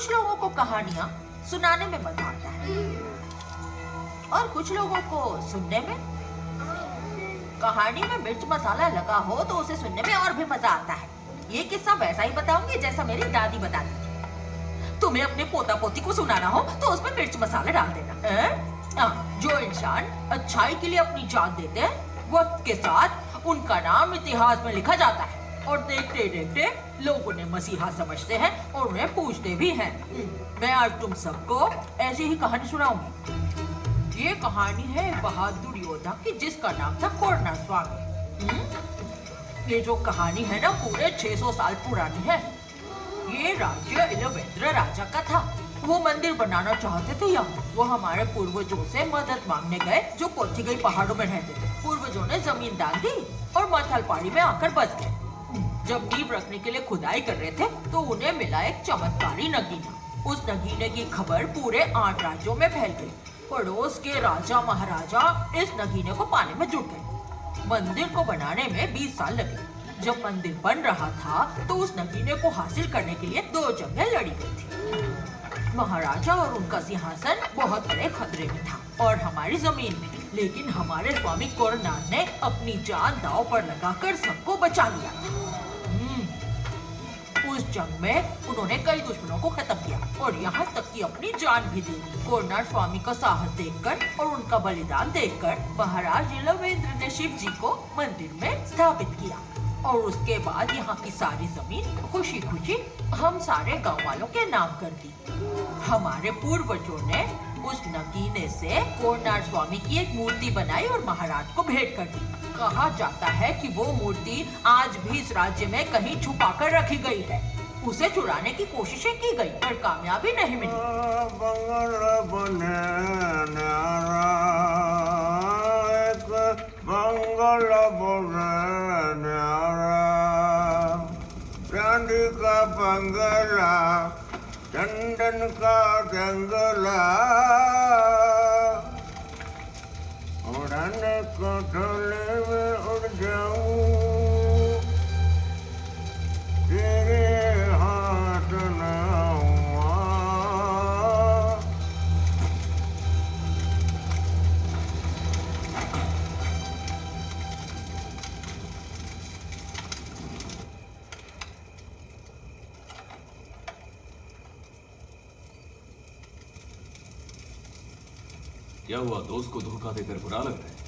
कुछ लोगों को कहानियां सुनाने में मजा आता है और कुछ लोगों को सुनने में। कहानी में मिर्च मसाला लगा हो तो उसे सुनने में और भी मजा आता है। ये किस्सा वैसा ही बताऊंगी जैसा मेरी दादी बताती थी। तुम्हें अपने पोता पोती को सुनाना हो तो उसमें मिर्च मसाला डाल देना। जो इंसान अच्छाई के लिए अपनी जान देते हैं, वक्त के साथ उनका नाम इतिहास में लिखा जाता है और देखते देखते लोग उन्हें मसीहा समझते हैं और उन्हें पूछते भी हैं। मैं आज तुम सबको ऐसी ही कहानी सुनाऊंगी। ये कहानी है बहादुर योद्धा की जिसका नाम था कोरना स्वामी। ये जो कहानी है ना पूरे 600 साल पुरानी है। ये राज्य इलवेंद्र राजा का था। वो मंदिर बनाना चाहते थे यहाँ। वो हमारे पूर्वजों से मदद मांगने गए जो पोथिगई पहाड़ों में रहते थे। पूर्वजों ने जमीन दान दी और मथल पहाड़ी में आकर बस गए। जब नींव रखने के लिए खुदाई कर रहे थे तो उन्हें मिला एक चमत्कारी नगीना। उस नगीने की खबर पूरे 8 राज्यों में फैल गई। पड़ोस के राजा महाराजा इस नगीने को पाने में जुट गए। मंदिर को बनाने में 20 साल लगे। जब मंदिर बन रहा था तो उस नगीने को हासिल करने के लिए 2 जंगें लड़ी गई थी। महाराजा और उनका सिंहासन बहुत बड़े खतरे में था और हमारी जमीन में। लेकिन हमारे स्वामी कोरनाड ने अपनी जान दांव पर लगाकर सबको बचा लिया था। उस जंग में उन्होंने कई दुश्मनों को खत्म किया और यहाँ तक कि अपनी जान भी दी। कोरनाड स्वामी का साहस देखकर और उनका बलिदान देखकर महाराज इलवेंद्र ने शिव जी को मंदिर में स्थापित किया और उसके बाद यहाँ की सारी जमीन खुशी खुशी हम सारे गांव वालों के नाम कर दी। हमारे पूर्वजों ने उस नगीने से कोरनाड स्वामी की एक मूर्ति बनाई और महाराज को भेंट कर दी। कहा जाता है कि वो मूर्ति आज भी इस राज्य में कहीं छुपा कर रखी गई है। उसे चुराने की कोशिशें की गई पर कामयाबी नहीं मिली। चांदी का बंगला, चंदन का जंगला, उड़ाने को ढोले में उड़ जाऊं, तेरे हाथ न हुआ। क्या हुआ? दोस्त को धोखा देकर बुरा लग रहा है?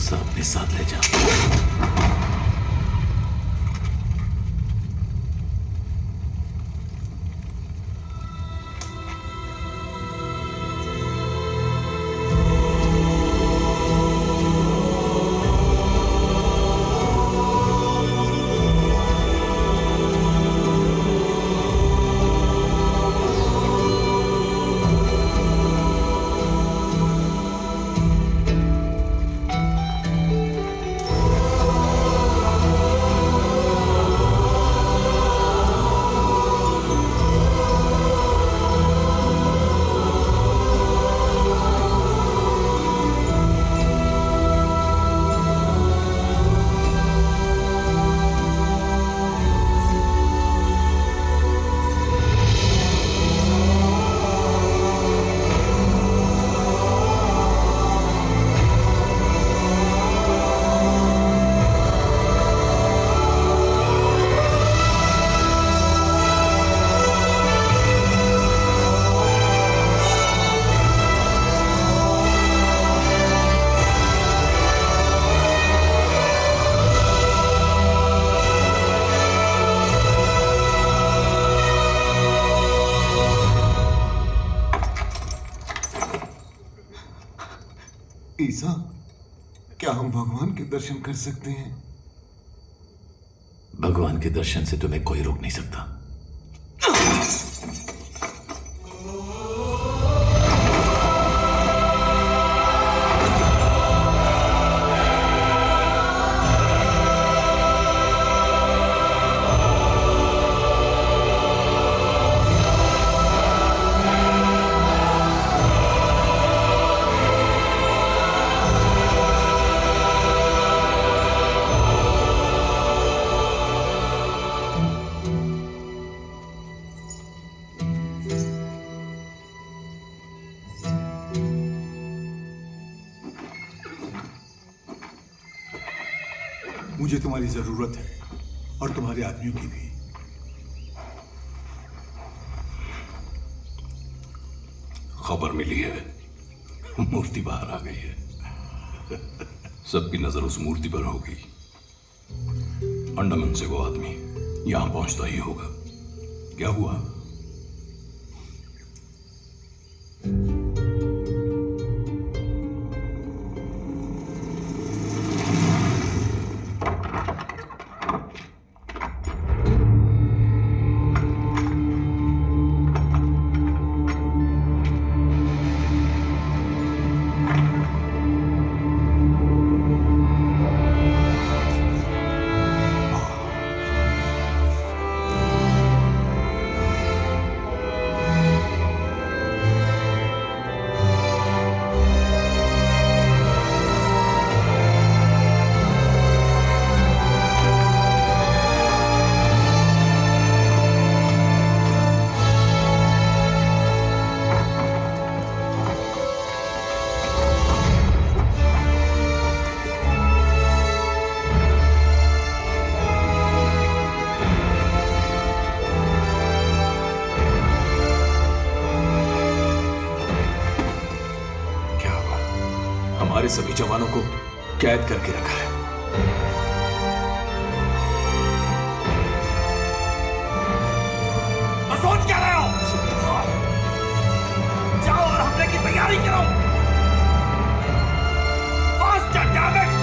गुस्सा अपने साथ ले जा। ईसा, क्या हम भगवान के दर्शन कर सकते हैं? भगवान के दर्शन से तुम्हें कोई रोक नहीं सकता। मुझे तुम्हारी जरूरत है और तुम्हारे आदमियों की भी। खबर मिली है, मूर्ति बाहर आ गई है। सबकी नजर उस मूर्ति पर होगी। अंडमान से वो आदमी यहां पहुंचता ही होगा। क्या हुआ? हमारे सभी जवानों को कैद करके रखा है। तो सोच क्या रहे हो? जाओ और हमले की तैयारी करो। Fast damn it!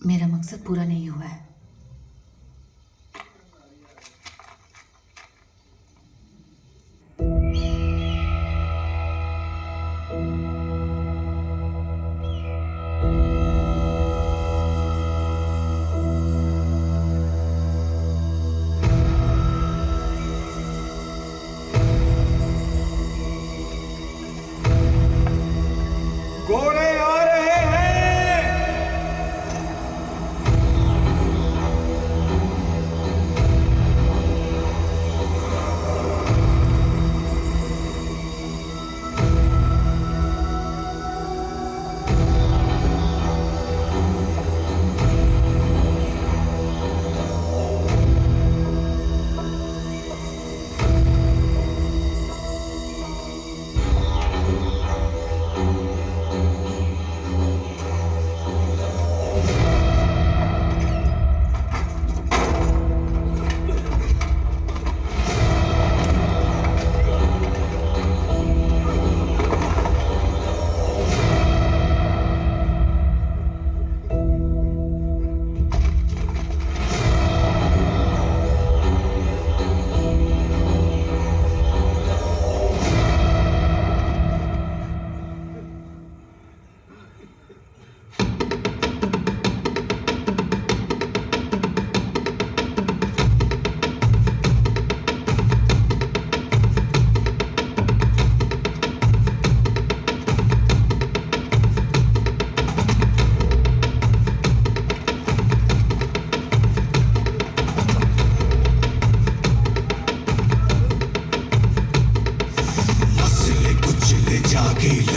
मेरा मकसद पूरा नहीं हुआ है।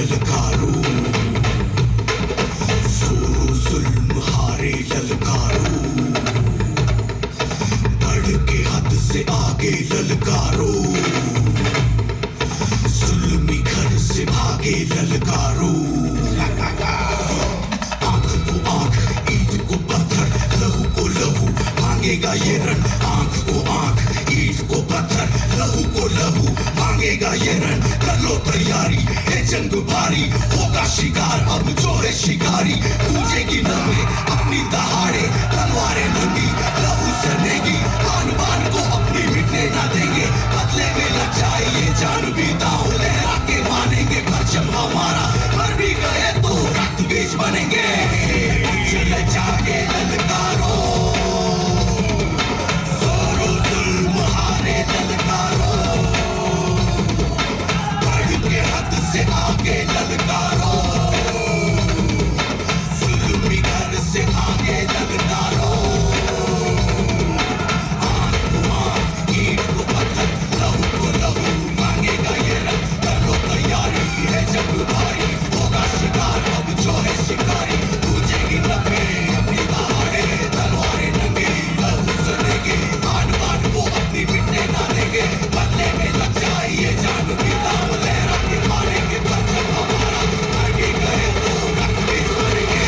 ललकारो, जोरो जुल्म हारे ललकारो, बढ़ के हद से आगे ललकारो, जुल्मी घर से भागे ललकारो। आंख को आंख, ईंट को पत्थर, लहू को लहू, मांगेगा ये रण। आंख को आंख, ईंट को पत्थर, लहू को लहू, मांगेगा ये रण। कर लो तैयारी, है जंग भारी, होगा शिकार अब जो है शिकारी। पूजेगी नब्बे अपनी दहाड़े, तलवारें नंगी लहू सनेगी, आन बान को अपनी मिटने ना देंगे। बदले में लग जाए ये जान भी दांव, लहरा के मानेंगे परचम हमारा। मर भी गए तो रक्त बीज बनेंगे। चले जाके ललकारो, जोरो जुल्म हारे ललकारो, बढ़ के हद से आगे ललकारो, जुल्मी घर से आगे ललकारो। आंख को आंख, ईंट को पत्थर, लहू को लहू, मांगेगा ये रंग। कर लो तैयारी, है जंग भारी, होगा शिकार अब जो है शिकारी। पूजेगी नब्बे अपनी दहाड़े, तलवारें नंगी लहू सनेगी, आन बान वो अपनी मिटने ना देंगे। बदले में लग जाए ये जान भी दांव, लहरा के मारेंगे परचम हमारा। मर भी गए तो रक्त बीज बनेंगे।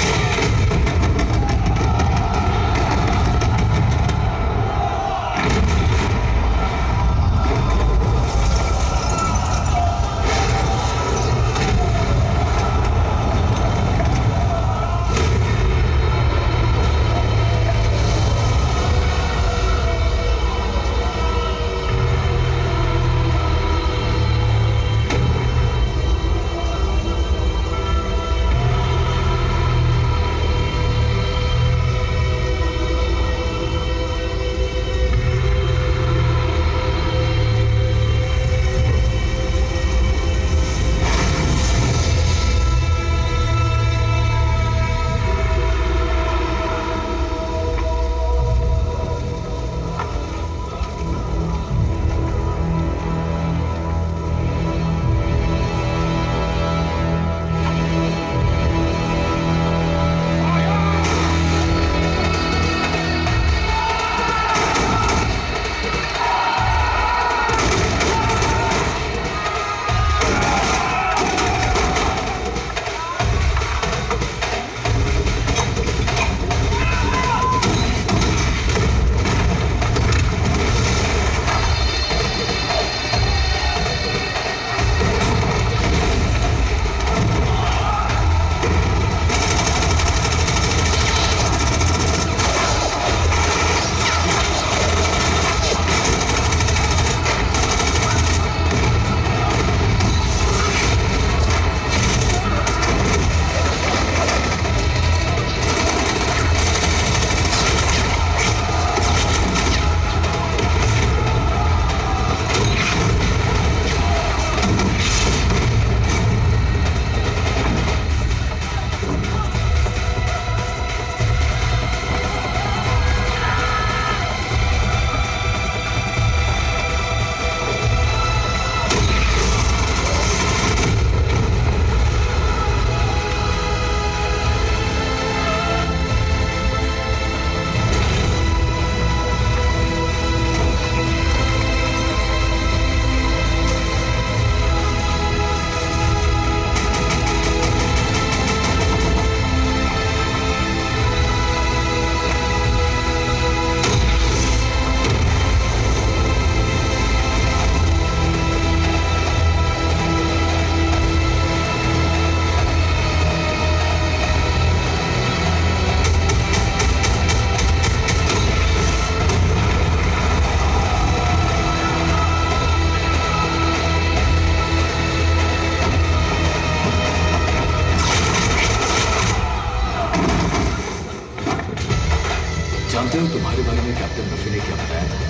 जानते हो तुम्हारे बारे में कैप्टन रफी ने क्या बताया था?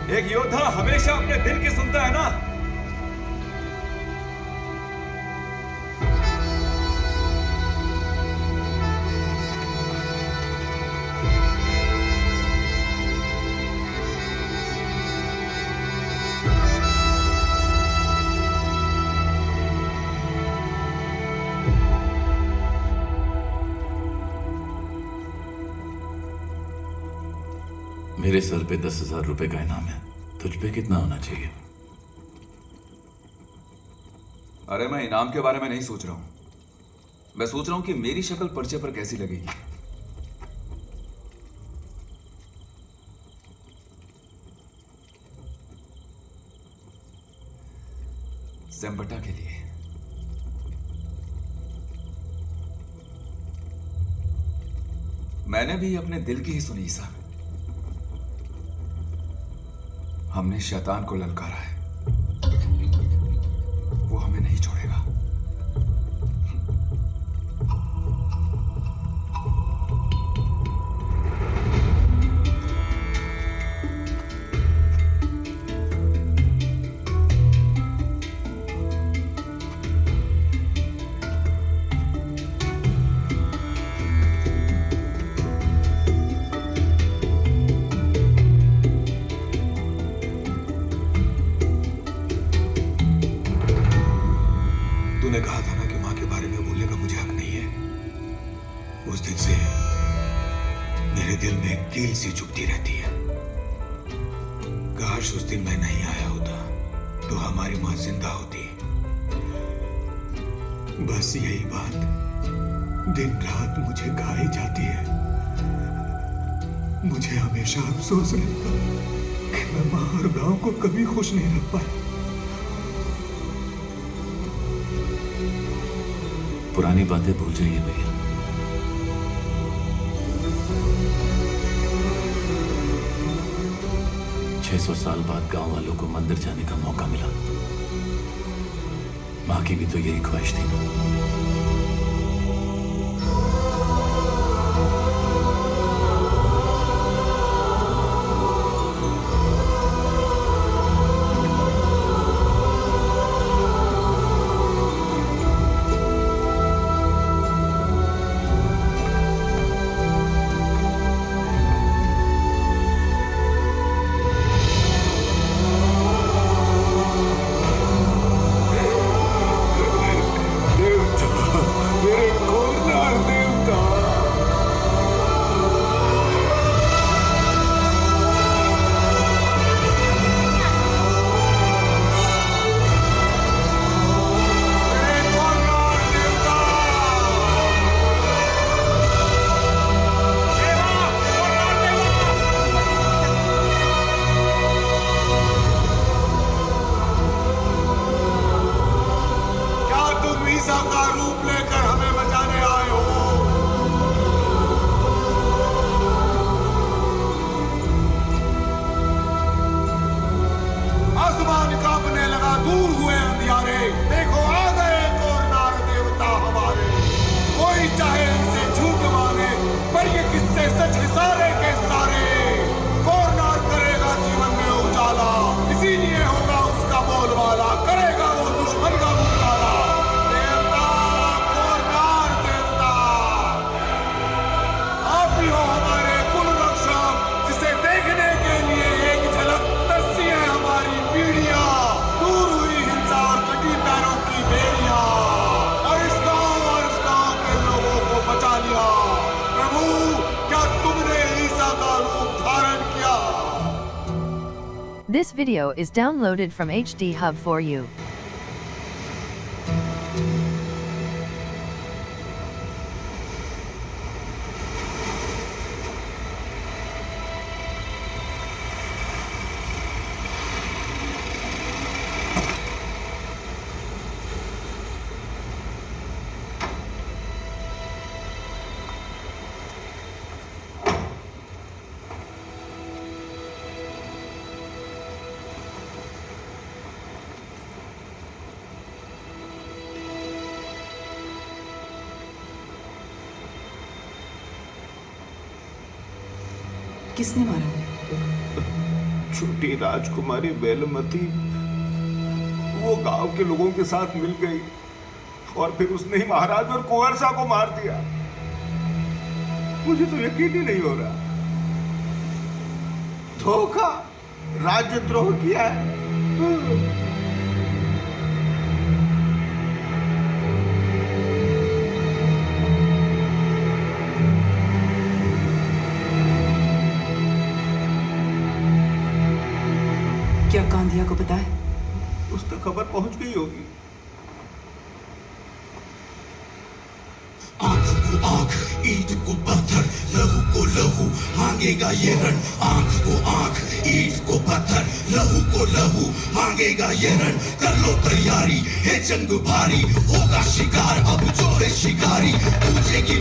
एक योद्धा हमेशा अपने दिल की सुनता है ना। मेरे सर पे 10,000 रुपए का इनाम है, तुझ पे कितना होना चाहिए? अरे मैं इनाम के बारे में नहीं सोच रहा हूं, मैं सोच रहा हूं कि मेरी शक्ल पर्चे पर कैसी लगेगी। ज़ेम्बटा के लिए। मैंने भी अपने दिल की ही सुनी ईसा। हमने शैतान को ललकारा है, वो हमें नहीं छोड़ेगा। तूने कहा था ना कि मां के बारे में बोलने का मुझे हक नहीं है। उस दिन से मेरे दिल में एक कील सी चुभती रहती है। काश उस दिन मैं नहीं आया होता तो हमारी मां जिंदा होती। बस यही बात दिन रात मुझे खाई जाती है। मुझे हमेशा अफसोस रहेगा कि मैं मां और गांव को कभी खुश नहीं रख पाया। पुरानी बातें भूल जाइए भैया। छह 600 साल बाद गांव वालों को मंदिर जाने का मौका मिला। मां की भी तो यही ख्वाहिश थी ना। This video is downloaded from HD Hub for you. किसने मारा? छोटी राजकुमारी वेलमती वो गांव के लोगों के साथ मिल गई और फिर उसने ही महाराज और कुंवरसा को मार दिया। मुझे तो यकीन ही नहीं हो रहा। धोखा, राज्यद्रोह किया है। क्या कांदिया को पता है? उस तक खबर पहुंच गई होगी। आंख को आंख, ईंट को पत्थर, लहू को लहू, मांगेगा ये रण। आंख को आंख, ईंट को पत्थर, लहू को लहू, मांगेगा ये रण। कर लो तैयारी, है जंग भारी, होगा शिकार अब जो है शिकारी। पूछेगी